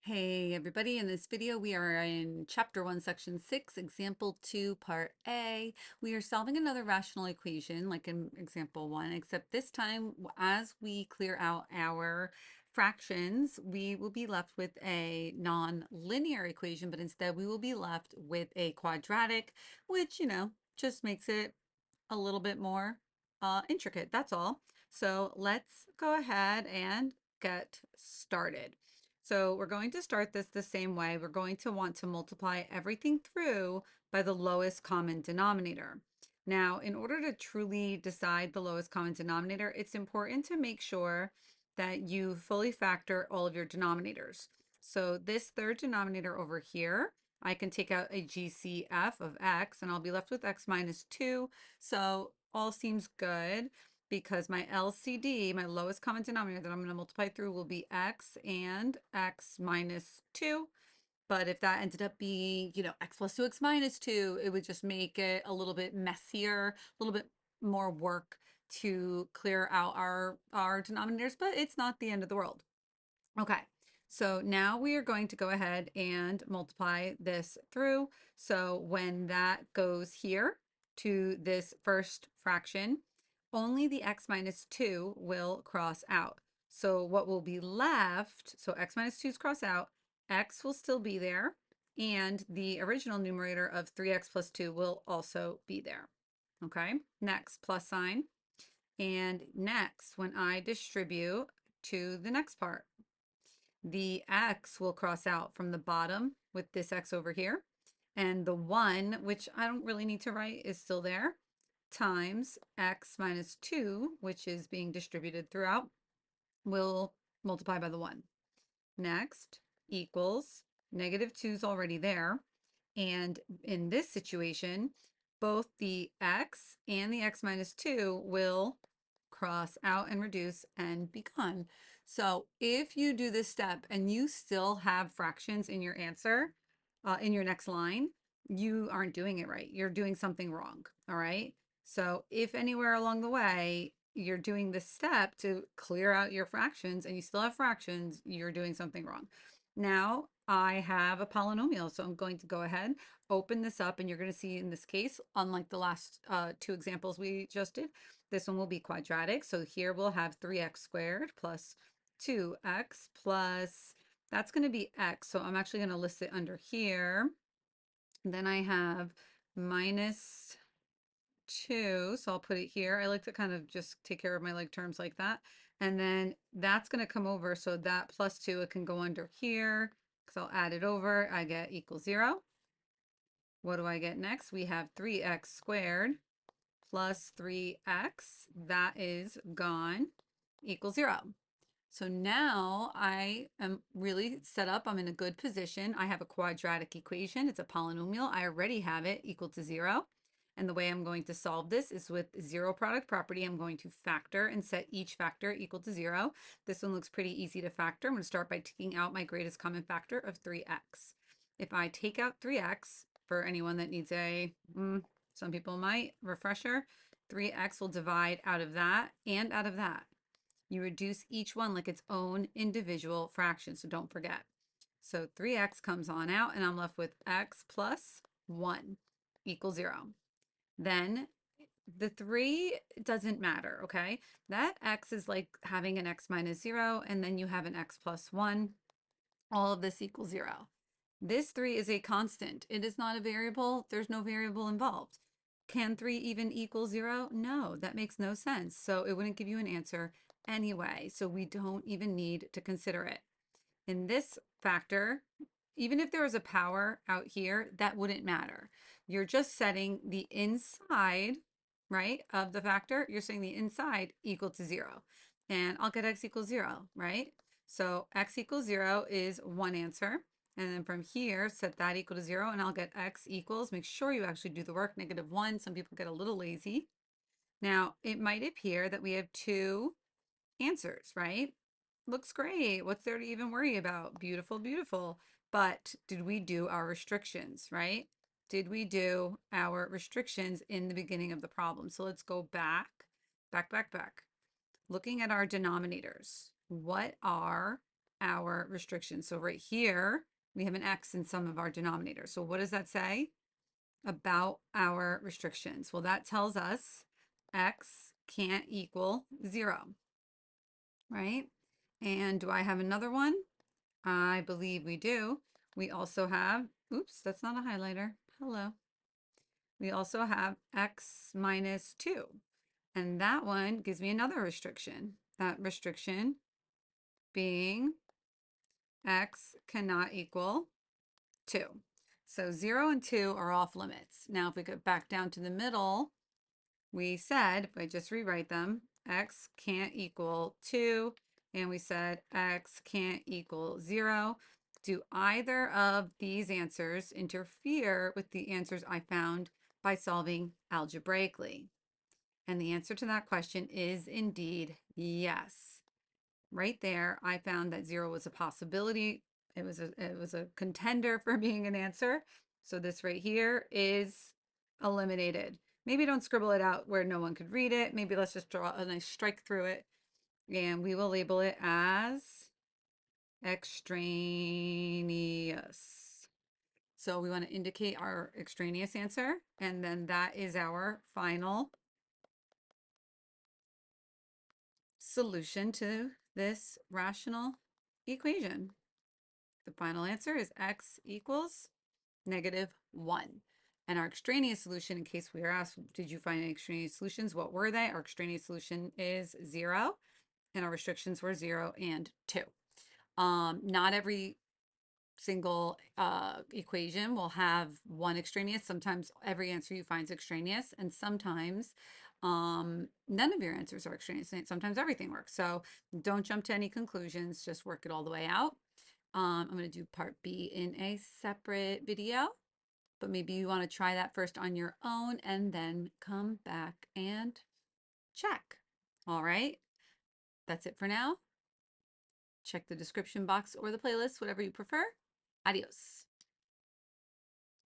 Hey everybody, in this video we are in Chapter 1, Section 6, Example 2, Part A. We are solving another rational equation like in Example 1, except this time as we clear out our fractions, we will be left with a non-linear equation, but instead we will be left with a quadratic, which, just makes it a little bit more intricate, that's all. So let's go ahead and get started. So we're going to start this the same way. We're going to want to multiply everything through by the lowest common denominator. Now, in order to truly decide the lowest common denominator, it's important to make sure that you fully factor all of your denominators. So this third denominator over here, I can take out a GCF of x and I'll be left with x minus 2. So all seems good because my LCD, my lowest common denominator that I'm going to multiply through will be x and x minus 2. But if that ended up being, x plus 2, x minus 2, it would just make it a little bit messier, a little bit more work to clear out our denominators, but it's not the end of the world. Okay, so now we are going to go ahead and multiply this through. So when that goes here to this first fraction, only the x minus 2 will cross out. So what will be left, so x minus 2 is cross out, x will still be there, and the original numerator of 3x plus 2 will also be there. Okay, next, plus sign. And next, when I distribute to the next part, the x will cross out from the bottom with this x over here. And the 1, which I don't really need to write, is still there, times x minus 2, which is being distributed throughout, will multiply by the 1. Next, equals, negative 2 is already there. And in this situation, both the x and the x minus 2 will cross out and reduce and be gone. So if you do this step and you still have fractions in your answer, in your next line, you aren't doing it right. You're doing something wrong, all right? So if anywhere along the way you're doing this step to clear out your fractions and you still have fractions, you're doing something wrong. Now I have a polynomial, so I'm going to go ahead, open this up, and you're going to see in this case, unlike the last two examples we just did, this one will be quadratic. So here we'll have 3x squared plus 2x plus, that's going to be x. So I'm actually going to list it under here. And then I have minus 2, so I'll put it here. I like to kind of just take care of my like terms like that. And then that's going to come over, so that plus 2, it can go under here, because I'll add it over. I get equals 0. What do I get next? We have 3x squared plus 3x, that is gone, equals 0. So now I am really set up. I'm in a good position. I have a quadratic equation. It's a polynomial. I already have it equal to 0. And the way I'm going to solve this is with zero product property. I'm going to factor and set each factor equal to 0. This one looks pretty easy to factor. I'm going to start by taking out my greatest common factor of 3x. If I take out 3x, for anyone that needs a, some people might, refresher, 3x will divide out of that and out of that. You reduce each one like its own individual fraction, so don't forget. So 3x comes on out, and I'm left with x plus 1 equals 0. Then the 3 doesn't matter, okay? That x is like having an x minus 0, and then you have an x plus 1. All of this equals 0. This 3 is a constant. It is not a variable. There's no variable involved. Can 3 even equal 0? No, that makes no sense. So it wouldn't give you an answer anyway. So we don't even need to consider it. In this factor, even if there was a power out here, that wouldn't matter. You're just setting the inside, right, of the factor. You're saying the inside equal to 0. And I'll get x equals 0, right? So x equals 0 is one answer. And then from here, set that equal to 0, and I'll get x equals, make sure you actually do the work, -1. Some people get a little lazy. Now, it might appear that we have two answers, right? Looks great. What's there to even worry about? Beautiful, beautiful. But did we do our restrictions, right? Did we do our restrictions in the beginning of the problem? So let's go back. Looking at our denominators. What are our restriction. So right here, we have an x in some of our denominators. So what does that say about our restrictions? Well, that tells us x can't equal 0, right? And do I have another one? I believe we do. We also have, oops, that's not a highlighter. Hello. We also have x minus 2. And that one gives me another restriction. That restriction being x cannot equal 2. So 0 and 2 are off limits. Now, if we go back down to the middle, we said, if I just rewrite them, x can't equal 2, and we said x can't equal 0. Do either of these answers interfere with the answers I found by solving algebraically? And the answer to that question is indeed yes. Right there, I found that 0 was a possibility. It was a contender for being an answer. So this right here is eliminated. Maybe don't scribble it out where no one could read it. Maybe let's just draw a nice strike through it. And we will label it as extraneous. So we want to indicate our extraneous answer. And then that is our final solution to this rational equation. The final answer is x equals -1. And our extraneous solution, in case we are asked, did you find any extraneous solutions? What were they? Our extraneous solution is 0, and our restrictions were 0 and 2. Not every single equation will have one extraneous. Sometimes every answer you find is extraneous, and sometimes none of your answers are extraneous. Sometimes everything works. So don't jump to any conclusions, just work it all the way out. I'm going to do part B in a separate video, but maybe you want to try that first on your own and then come back and check. All right, that's it for now. Check the description box or the playlist, whatever you prefer. Adios.